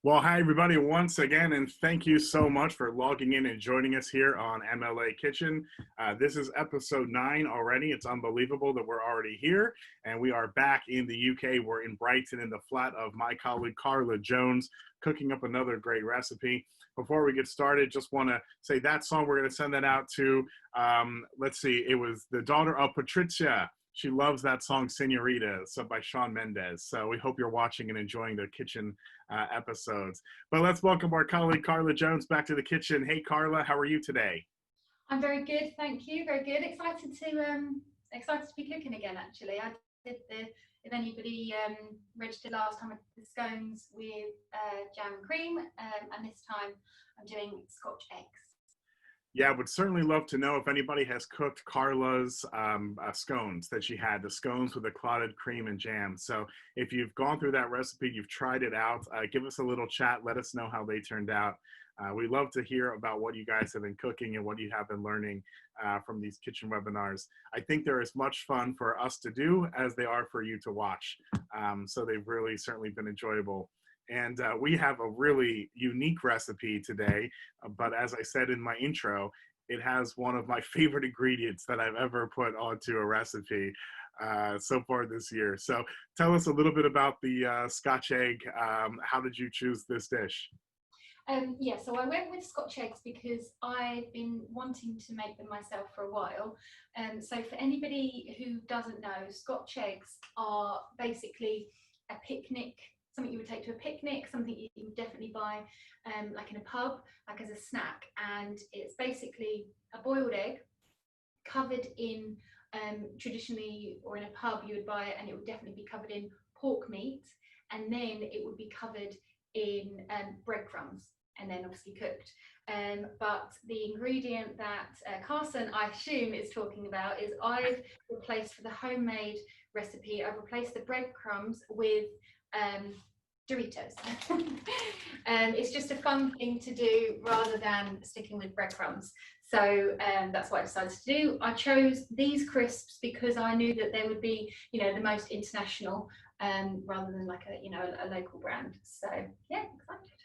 Well, hi everybody once again, and thank you so much for logging in and joining us here on MLA Kitchen. This is episode 9 already. It's unbelievable that we're already here, and we are back in the UK. We're in Brighton in the flat of my colleague Carla Jones, cooking up another great recipe. Before we get started, just want to say that song, we're going to send that out to, let's see, it was the daughter of Patricia. She loves that song, Senorita, so by Shawn Mendes. So we hope you're watching and enjoying the kitchen episodes. But let's welcome our colleague, Carla Jones, back to the kitchen. Hey, Carla, how are you today? I'm very good, thank you. Very good. Excited to be cooking again. Actually, I did the. If anybody registered last time, I did the scones with jam and cream, and this time I'm doing Scotch eggs. Yeah, would certainly love to know if anybody has cooked Carla's scones that she had, the scones with the clotted cream and jam. So if you've gone through that recipe, you've tried it out, give us a little chat. Let us know how they turned out. We love to hear about what you guys have been cooking and what you have been learning from these kitchen webinars. I think they're as much fun for us to do as they are for you to watch. So they've really certainly been enjoyable. And we have a really unique recipe today, but as I said in my intro, it has one of my favorite ingredients that I've ever put onto a recipe so far this year. So tell us a little bit about the Scotch egg. How did you choose this dish? Yeah, so I went with Scotch eggs because I've been wanting to make them myself for a while. So for anybody who doesn't know, Scotch eggs are basically a picnic, something you would take to a picnic, something you would definitely buy like in a pub, like as a snack. And it's basically a boiled egg covered in, traditionally, or in a pub you would buy it and it would definitely be covered in pork meat, and then it would be covered in breadcrumbs and then obviously cooked. But the ingredient that Carson, I assume, is talking about is I've replaced, for the homemade recipe, I've replaced the breadcrumbs with Doritos. It's just a fun thing to do rather than sticking with breadcrumbs. So that's what I decided to do. I chose these crisps because I knew that they would be, the most international, rather than like a local brand. So yeah, excited.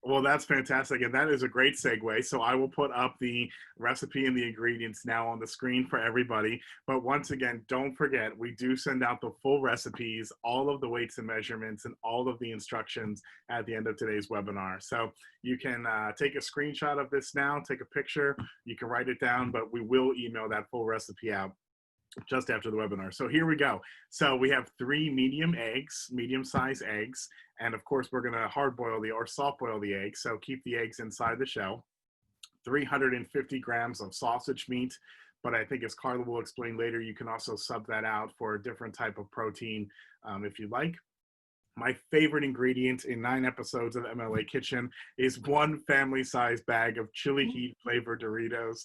Well, that's fantastic. And that is a great segue. So I will put up the recipe and the ingredients now on the screen for everybody. But once again, don't forget, we do send out the full recipes, all of the weights and measurements, and all of the instructions at the end of today's webinar. So you can take a screenshot of this now, take a picture, you can write it down, but we will email that full recipe out just after the webinar. So here we go. So we have 3 medium-sized eggs. And of course, we're going to hard boil or soft boil the eggs. So keep the eggs inside the shell. 350 grams of sausage meat. But I think, as Carla will explain later, you can also sub that out for a different type of protein if you like. My favorite ingredient in 9 episodes of MLA Kitchen is 1 family-sized bag of chili heat flavored Doritos,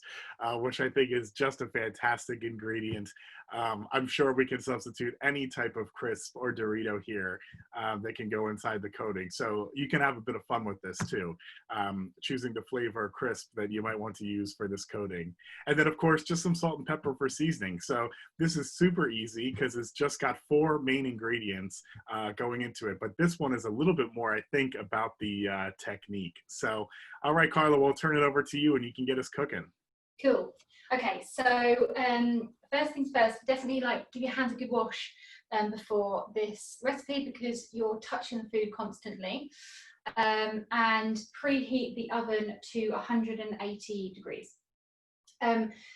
which I think is just a fantastic ingredient. I'm sure we can substitute any type of crisp or Dorito here that can go inside the coating. So you can have a bit of fun with this too, choosing the flavor crisp that you might want to use for this coating. And then, of course, just some salt and pepper for seasoning. So this is super easy because it's just got 4 main ingredients going into it, but this one is a little bit more, I think, about the technique. So, all right, Carla, we'll turn it over to you and you can get us cooking. Cool. Okay, so first things first, definitely give your hands a good wash before this recipe, because you're touching the food constantly, and preheat the oven to 180 degrees.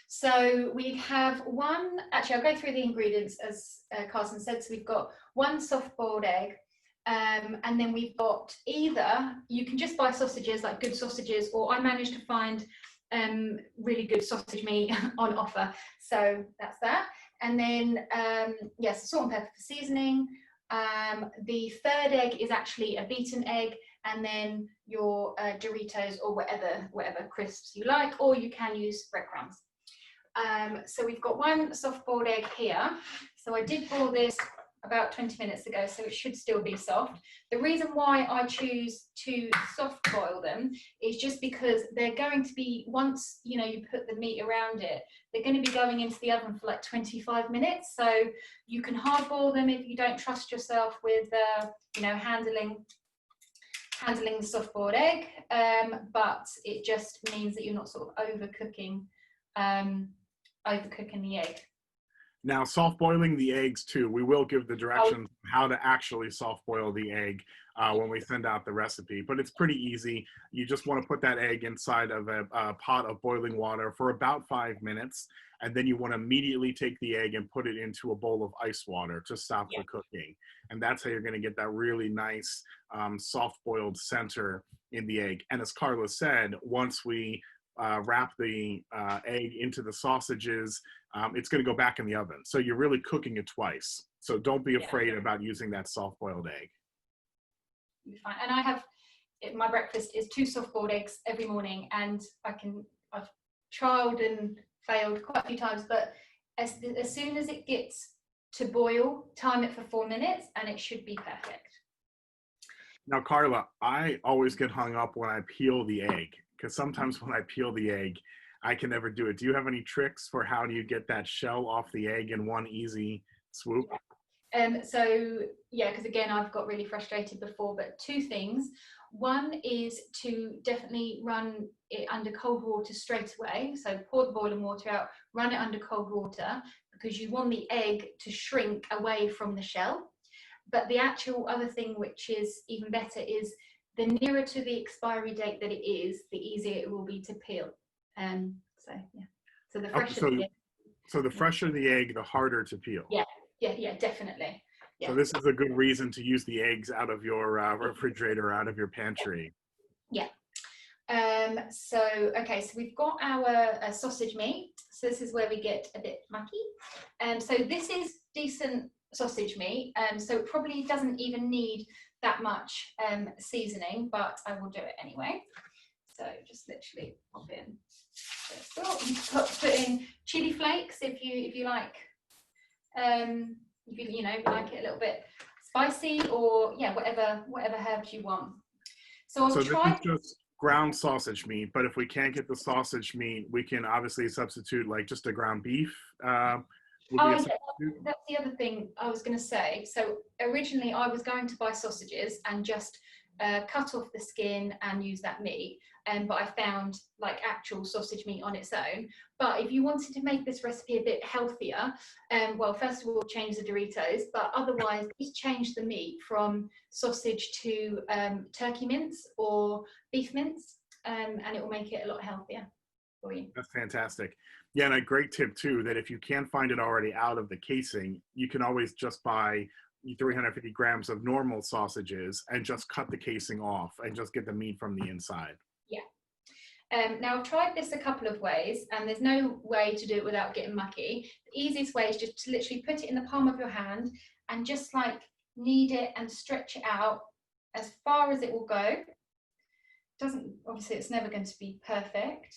So we have actually I'll go through the ingredients as Carson said. So we've got 1 soft-boiled egg, and then we've got, either you can just buy sausages, like good sausages, or I managed to find really good sausage meat on offer. So that's that. And then yes, salt and pepper for seasoning. The 3rd egg is actually a beaten egg, and then your Doritos or whatever crisps you like, or you can use breadcrumbs. So we've got 1 soft-boiled egg here. So I did boil this about 20 minutes ago, so it should still be soft. The reason why I choose to soft boil them is just because they're going to be, once you put the meat around it, they're going to be going into the oven for like 25 minutes. So you can hard boil them if you don't trust yourself with handling handling the soft-boiled egg, but it just means that you're not sort of overcooking the egg. Now, soft boiling the eggs too, we will give the directions how to actually soft boil the egg when we send out the recipe, but it's pretty easy. You just want to put that egg inside of a pot of boiling water for about 5 minutes, and then you want to immediately take the egg and put it into a bowl of ice water to stop the cooking. And that's how you're going to get that really nice soft boiled center in the egg. And as Carla said, once we wrap the egg into the sausages, it's going to go back in the oven. So you're really cooking it twice. So don't be afraid about using that soft-boiled egg. Fine. And I have, my breakfast is 2 soft-boiled eggs every morning, and I've trialed and failed quite a few times, but as soon as it gets to boil, time it for 4 minutes, and it should be perfect. Now, Carla, I always get hung up when I peel the egg, because sometimes when I peel the egg, I can never do it. Do you have any tricks for how do you get that shell off the egg in one easy swoop? So yeah, because again, I've got really frustrated before, but 2 things. One is to definitely run it under cold water straight away. So pour the boiling water out, run it under cold water, because you want the egg to shrink away from the shell. But the actual other thing, which is even better, is the nearer to the expiry date that it is, the easier it will be to peel. So yeah, so the fresher the egg. So the fresher the egg, the harder to peel. Yeah, definitely. Yeah. So this is a good reason to use the eggs out of your refrigerator, out of your pantry. Yeah. So we've got our sausage meat. So this is where we get a bit mucky. So this is decent sausage meat. So it probably doesn't even need that much seasoning, but I will do it anyway. So just literally pop in. Put in chili flakes if you like. If you like it a little bit spicy, or whatever herbs you want. So this is just ground sausage meat, but if we can't get the sausage meat, we can obviously substitute like just a ground beef. That's the other thing I was going to say. So originally I was going to buy sausages and just cut off the skin and use that meat, but I found like actual sausage meat on its own. But if you wanted to make this recipe a bit healthier, well, first of all, change the Doritos, but otherwise just change the meat from sausage to turkey mince or beef mince, and it will make it a lot healthier for you. That's fantastic. Yeah, and a great tip too, that if you can't find it already out of the casing, you can always just buy 350 grams of normal sausages and just cut the casing off and just get the meat from the inside. Yeah. Now I've tried this a couple of ways, and there's no way to do it without getting mucky. The easiest way is just to literally put it in the palm of your hand and just like knead it and stretch it out as far as it will go. Obviously it's never going to be perfect.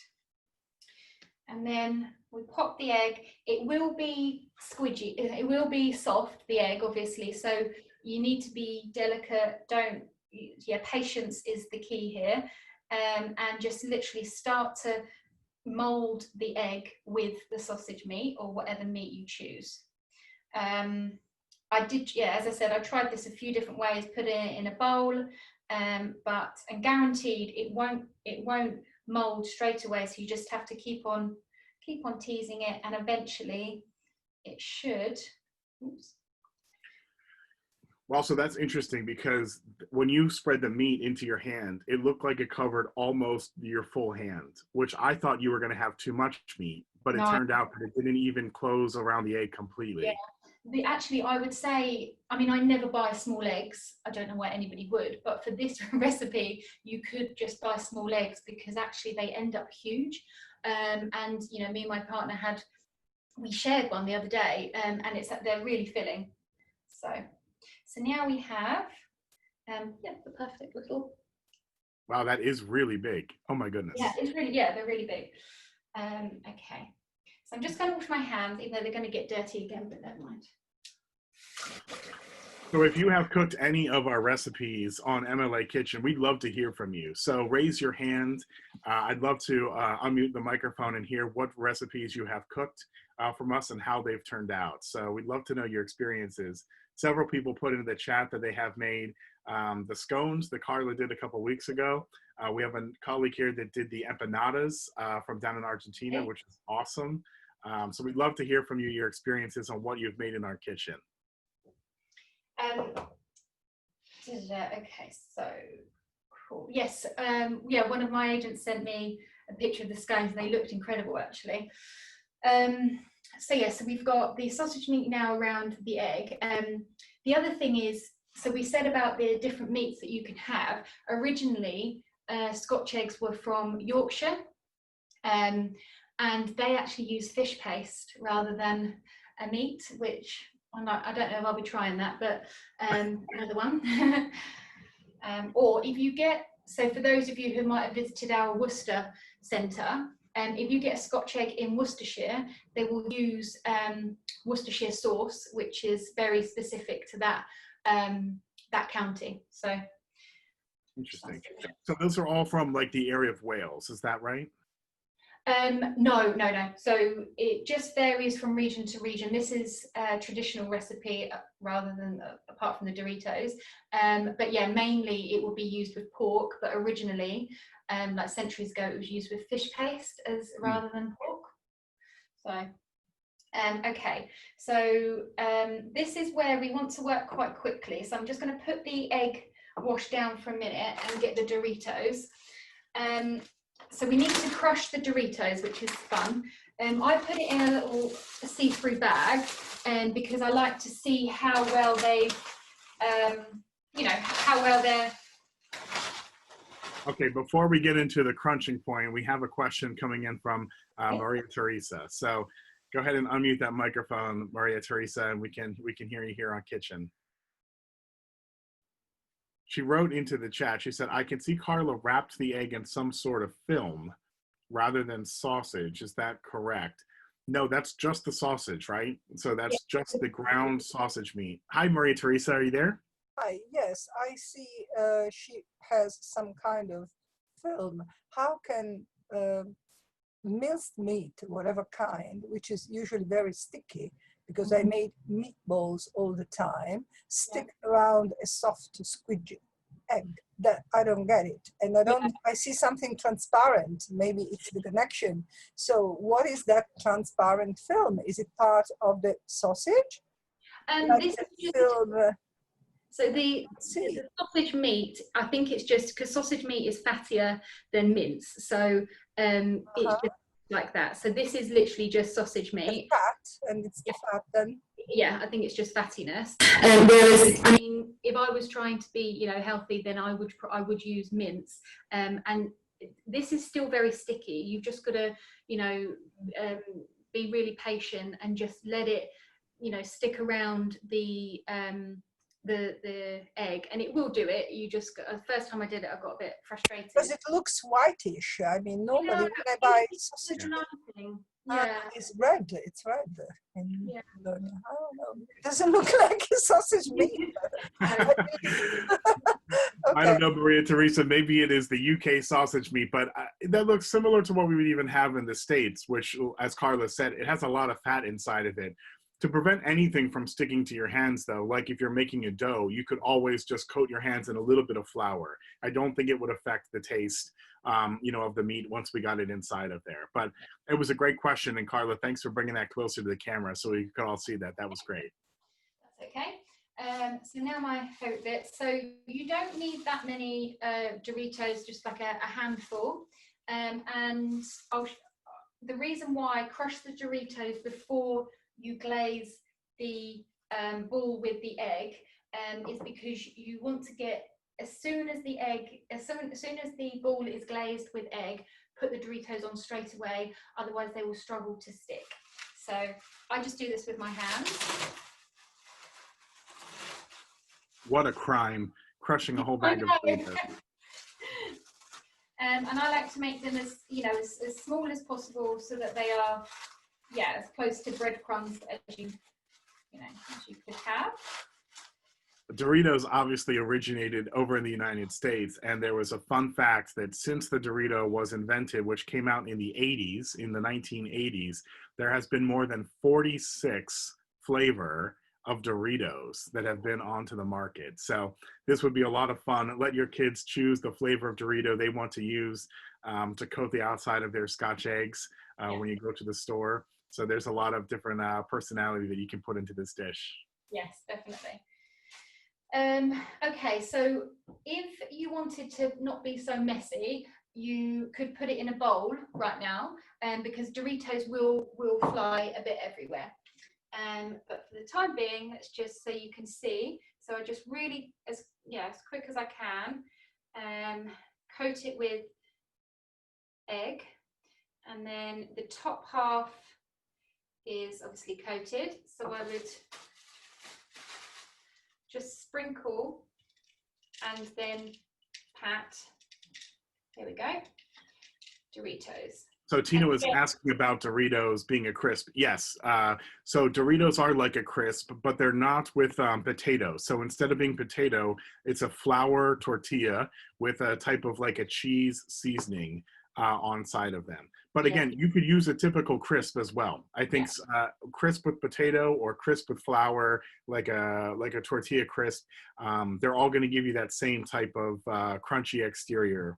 And then we pop the egg. It will be squidgy, it will be soft, the egg, obviously, so you need to be delicate. Patience is the key here. And just literally start to mold the egg with the sausage meat or whatever meat you choose. As I said, I tried this a few different ways, put it in a bowl, but guaranteed it won't mold straight away, so you just have to keep on teasing it, and eventually it should. Oops. Well, so that's interesting, because when you spread the meat into your hand, it looked like it covered almost your full hand, which I thought you were going to have too much meat, but it turned out that it didn't even close around the egg completely. Yeah. Actually, I would say, I mean, I never buy small eggs. I don't know why anybody would, but for this recipe, you could just buy small eggs, because actually they end up huge. And me and my partner we shared one the other day, and they're really filling. So now we have, the perfect little. Wow, that is really big. Oh my goodness. Yeah, they're really big. Okay, so I'm just going to wash my hands, even though they're going to get dirty again, but never mind. So if you have cooked any of our recipes on MLA Kitchen, we'd love to hear from you. So raise your hand. I'd love to unmute the microphone and hear what recipes you have cooked from us and how they've turned out. So we'd love to know your experiences several people put into the chat that they have made the scones that Carla did a couple weeks ago. We have a colleague here that did the empanadas from down in Argentina, which is awesome. So we'd love to hear from you, your experiences on what you've made in our kitchen. Okay, so cool. Yes, yeah, one of my agents sent me a picture of the scones and they looked incredible actually. So yeah, so we've got the sausage meat now around the egg. The other thing is, so we said about the different meats that you can have. Originally, Scotch eggs were from Yorkshire, and they actually use fish paste rather than a meat, which I don't know if I'll be trying that, but another one. Or if you get, so for those of you who might have visited our Worcester centre, if you get a Scotch egg in Worcestershire, they will use Worcestershire sauce, which is very specific to that that county. So interesting. So those are all from like the area of Wales, is that right? No. So it just varies from region to region. This is a traditional recipe rather than apart from the Doritos. But yeah, mainly it will be used with pork, but originally, like centuries ago, it was used with fish paste as rather than pork. So, okay. So this is where we want to work quite quickly. So I'm just going to put the egg wash down for a minute and get the Doritos. So we need to crush the Doritos, which is fun. I put it in a little see-through bag, because I like to see how well they, how well they're. Okay, before we get into the crunching point, we have a question coming in from Maria Teresa. So go ahead and unmute that microphone, Maria Teresa, and we can hear you here on Kitchen. She wrote into the chat, she said, I can see Carla wrapped the egg in some sort of film rather than sausage. Is that correct? No, that's just the sausage, right? So that's just the ground sausage meat. Hi, Maria Teresa, are you there? Hi, yes, I see she has some kind of film. How can minced meat, whatever kind, which is usually very sticky, because I made meatballs all the time, stick around a soft squidgy egg? That I don't get it. And I see something transparent. Maybe it's the connection. So what is that transparent film? Is it part of the sausage? This is film, so the sausage meat, I think it's just because sausage meat is fattier than mince. So it's just like that. So this is literally just sausage meat. The fat, and it's the fat then. Yeah, I think it's just fattiness. Whereas, I mean, if I was trying to be, healthy, then I would use mince. And this is still very sticky. You've just got to, be really patient and just let it, stick around the egg, and it will do it. You just the first time I did it, I got a bit frustrated because it looks whitish. I mean, normally when I buy sausage, it's red. It's red. And I don't know. It doesn't look like a sausage meat. I don't know, Maria Teresa. Maybe it is the UK sausage meat, but that looks similar to what we would even have in the States, which, as Carla said, it has a lot of fat inside of it. To prevent anything from sticking to your hands, though, like if you're making a dough, you could always just coat your hands in a little bit of flour. I don't think it would affect the taste, of the meat once we got it inside of there. But it was a great question, and Carla, thanks for bringing that closer to the camera so we could all see that. That was great. That's okay. So now my favorite bit. So you don't need that many Doritos, just like a handful. And the reason why I crush the Doritos before you glaze the ball with the egg is because you want to get, as soon as the ball is glazed with egg, put the Doritos on straight away, otherwise they will struggle to stick. So I just do this with my hands. What a crime, crushing a whole bag of Doritos. And I like to make them as small as possible so that they are as close to breadcrumbs as you could have. Doritos obviously originated over in the United States, and there was a fun fact that since the Dorito was invented, which came out in the 1980s, there has been more than 46 flavor of Doritos that have been onto the market. So this would be a lot of fun. Let your kids choose the flavor of Dorito they want to use to coat the outside of their Scotch eggs when you go to the store. So there's a lot of different personality that you can put into this dish. Yes, definitely. Okay, so if you wanted to not be so messy, you could put it in a bowl right now, because Doritos will fly a bit everywhere. But for the time being, let's just so you can see. So I just really, as quick as I can, coat it with egg, and then the top half is obviously coated. So I would just sprinkle and then pat. There we go. Doritos. So Tina was asking about Doritos being a crisp. Yes. So Doritos are like a crisp, but they're not with potatoes. So instead of being potato, it's a flour tortilla with a type of like a cheese seasoning on side of them. But again, you could use a typical crisp as well. I think crisp with potato or crisp with flour, like a tortilla crisp, they're all going to give you that same type of crunchy exterior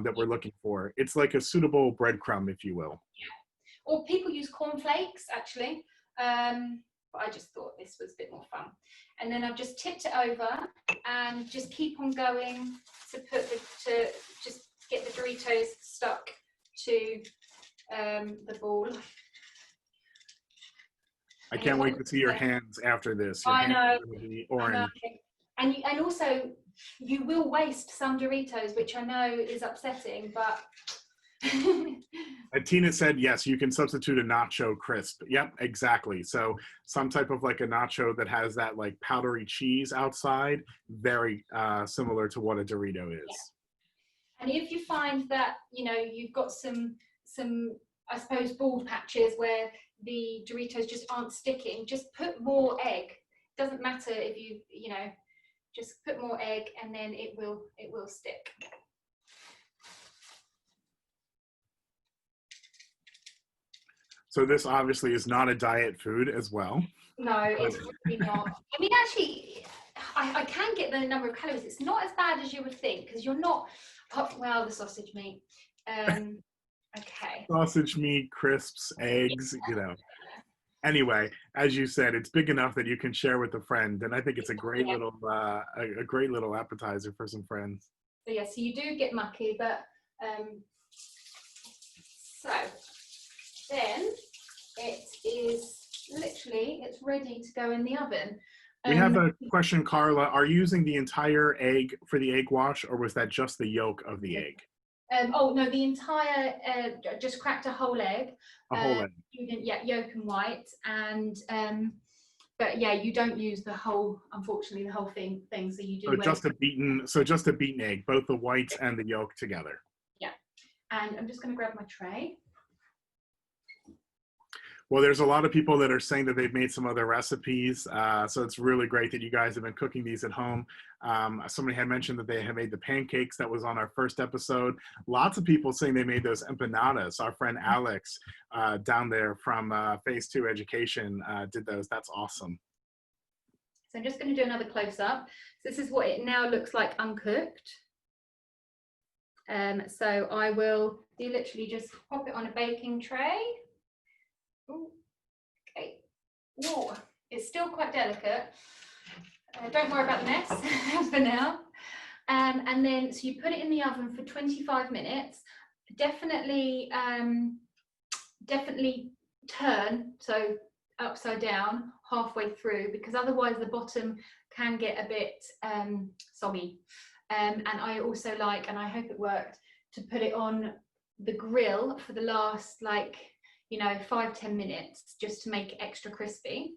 that we're looking for. It's like a suitable breadcrumb, if you will. Or people use cornflakes, actually. But I just thought this was a bit more fun. And then I've just tipped it over and just keep on going to just get the Doritos stuck to the ball. I can't wait to see your hands after this. Your I know. Orange. And also, you will waste some Doritos, which I know is upsetting, but... Tina said, yes, you can substitute a nacho crisp. Yep, exactly. So some type of like a nacho that has that like powdery cheese outside, very similar to what a Dorito is. Yeah. And if you find that, you've got some, I suppose, bald patches where the Doritos just aren't sticking, just put more egg. Doesn't matter if just put more egg and then it will stick. So this obviously is not a diet food as well. No, it's really not. I mean, actually, I can get the number of calories. It's not as bad as you would think, because you're not, well, the sausage meat. Okay. Sausage meat, crisps, eggs, Anyway, as you said, it's big enough that you can share with a friend, and I think it's a great little a great little appetizer for some friends. So yeah, so you do get mucky, but so then it's ready to go in the oven. We have a question, Carla. Are you using the entire egg for the egg wash, or was that just the yolk of the egg? Oh no, the entire, just cracked a whole egg. A whole egg. Yolk and white, and but yeah, you don't use the whole, unfortunately, the whole thing. So you do. Just a beaten egg, both the whites and the yolk together. Yeah, and I'm just going to grab my tray. Well, there's a lot of people that are saying that they've made some other recipes. So it's really great that you guys have been cooking these at home. Somebody had mentioned that they had made the pancakes that was on our first episode. Lots of people saying they made those empanadas. Our friend Alex down there from Phase 2 Education did those. That's awesome. So I'm just going to do another close-up. So this is what it now looks like uncooked. So I will literally just pop it on a baking tray. Ooh, okay. Whoa, it's still quite delicate. Don't worry about the mess for now. And then, so you put it in the oven for 25 minutes. Definitely turn, so upside down halfway through, because otherwise the bottom can get a bit soggy. And I also like, and I hope it worked, to put it on the grill for the last 5-10 minutes, just to make it extra crispy.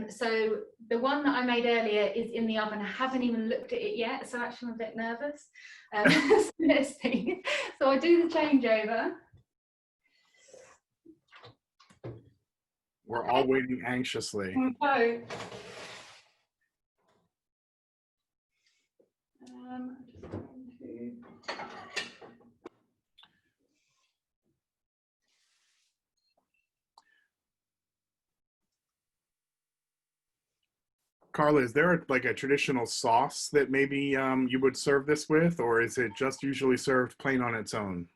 So the one that I made earlier is in the oven. I haven't even looked at it yet, so actually I'm a bit nervous. Let's see. So I do the changeover. We're all waiting anxiously. Okay. Carla, is there like a traditional sauce that maybe you would serve this with, or is it just usually served plain on its own?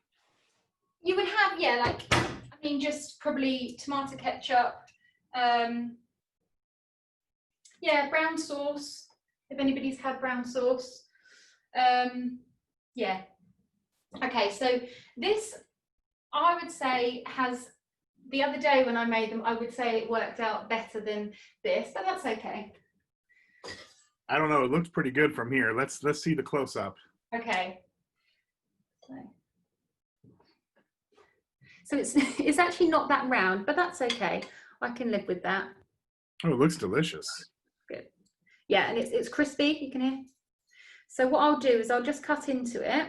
You would have, yeah, like, I mean, just probably tomato ketchup, um, yeah, brown sauce, if anybody's had brown sauce. Yeah. Okay, so this, I would say, has, the other day when I made them, I would say it worked out better than this, but that's okay. I don't know. It looks pretty good from here. Let's see the close up. Okay. So it's actually not that round, but that's okay. I can live with that. Oh, it looks delicious. Good. Yeah, and it's crispy, you can hear. So what I'll do is I'll just cut into it,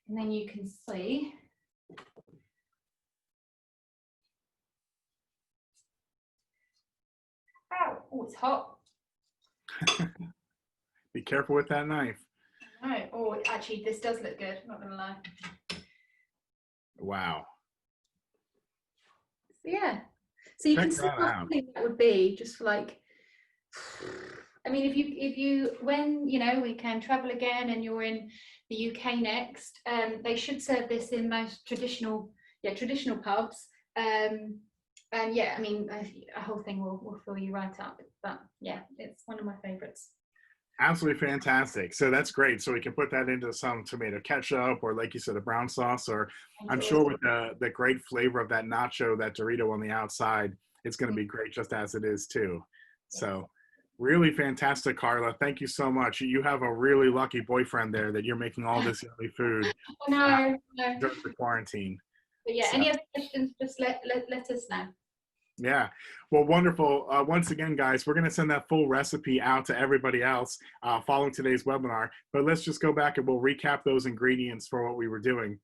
and then you can see. Ow, oh, it's hot. Be careful with that knife. No, oh, actually, this does look good, not gonna lie. Wow. So, yeah. So you Check can see that how out. funny that would be, just for like, I mean, if you when we can travel again and you're in the UK next, they should serve this in most traditional pubs. And yeah, I mean, a whole thing will fill you right up. But yeah, it's one of my favorites. Absolutely fantastic. So that's great. So we can put that into some tomato ketchup, or like you said, a brown sauce, or I'm sure with the great flavor of that nacho, that Dorito on the outside, it's going to be great just as it is too. So really fantastic, Carla. Thank you so much. You have a really lucky boyfriend there that you're making all this yummy food No. during the quarantine. But yeah, So, any other questions, just let us know. yeah, well, wonderful. Once again, guys, we're going to send that full recipe out to everybody else following today's webinar. But let's just go back and we'll recap those ingredients for what we were doing.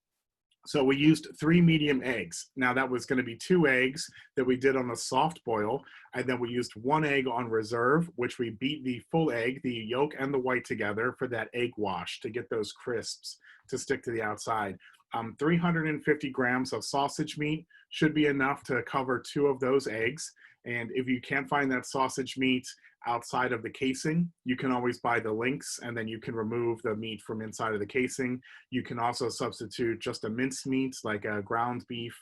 So we used 3 medium eggs. Now that was going to be 2 eggs that we did on a soft boil. And then we used 1 egg on reserve, which we beat the full egg, the yolk and the white together for that egg wash to get those crisps to stick to the outside. 350 grams of sausage meat should be enough to cover 2 of those eggs. And if you can't find that sausage meat outside of the casing, you can always buy the links, and then you can remove the meat from inside of the casing. You can also substitute just a minced meat, like a ground beef.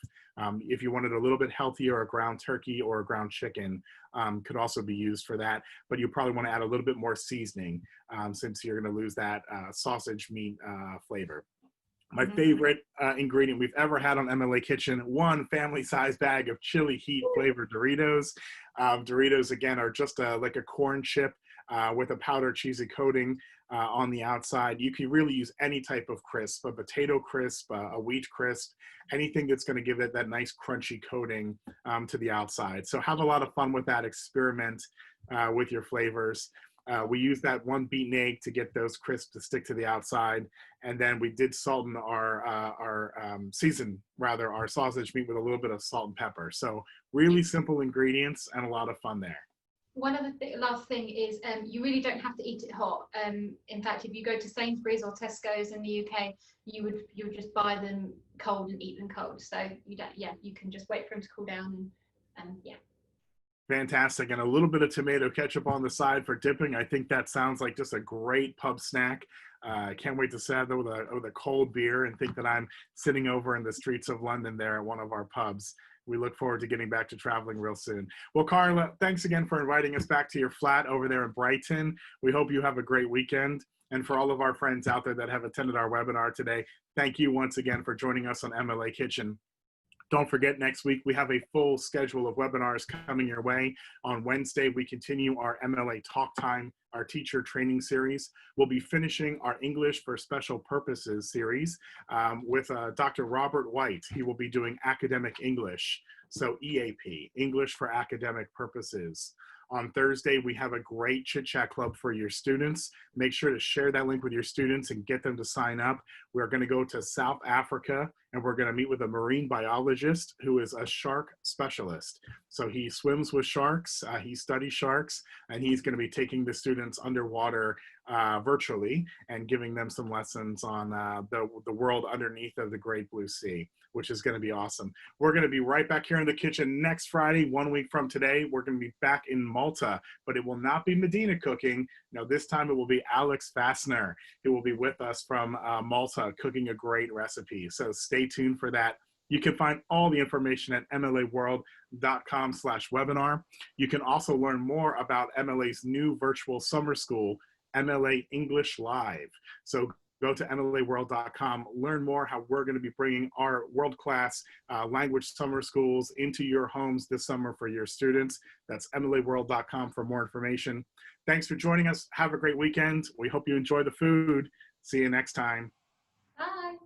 If you wanted a little bit healthier, a ground turkey or a ground chicken could also be used for that. But you probably want to add a little bit more seasoning since you're going to lose that sausage meat flavor. My favorite ingredient we've ever had on MLA Kitchen, 1 family-sized bag of chili heat flavored Doritos. Doritos, again, are just like a corn chip with a powdered cheesy coating on the outside. You can really use any type of crisp, a potato crisp, a wheat crisp, anything that's going to give it that nice crunchy coating to the outside. So have a lot of fun with that. Experiment with your flavors. We used that 1 beaten egg to get those crisps to stick to the outside. And then we did season our sausage meat with a little bit of salt and pepper. So really simple ingredients and a lot of fun there. One other last thing is you really don't have to eat it hot. In fact, if you go to Sainsbury's or Tesco's in the UK, you would just buy them cold and eat them cold. So you can just wait for them to cool down and yeah. Fantastic. And a little bit of tomato ketchup on the side for dipping. I think that sounds like just a great pub snack. I can't wait to sit there with a cold beer and think that I'm sitting over in the streets of London there at one of our pubs. We look forward to getting back to traveling real soon. Well, Carla, thanks again for inviting us back to your flat over there in Brighton. We hope you have a great weekend. And for all of our friends out there that have attended our webinar today, thank you once again for joining us on MLA Kitchen. Don't forget, next week we have a full schedule of webinars coming your way. On Wednesday, we continue our MLA Talk Time, our teacher training series. We'll be finishing our English for Special Purposes series with Dr. Robert White. He will be doing academic English, so EAP, English for Academic Purposes. On Thursday, we have a great Chit Chat Club for your students. Make sure to share that link with your students and get them to sign up. We're going to go to South Africa and we're going to meet with a marine biologist who is a shark specialist. So he swims with sharks, he studies sharks, and he's going to be taking the students underwater virtually and giving them some lessons on the world underneath of the great blue sea, which is going to be awesome. We're going to be right back here in the kitchen next Friday, 1 week from today. We're going to be back in Malta, but it will not be Medina cooking. No, this time it will be Alex Fassner, who will be with us from Malta, cooking a great recipe. So stay tuned for that. You can find all the information at mlaworld.com/webinar. You can also learn more about MLA's new virtual summer school, MLA English Live. So go to mlaworld.com, learn more how we're going to be bringing our world-class language summer schools into your homes this summer for your students. That's mlaworld.com for more information. Thanks for joining us. Have a great weekend. We hope you enjoy the food. See you next time. Bye.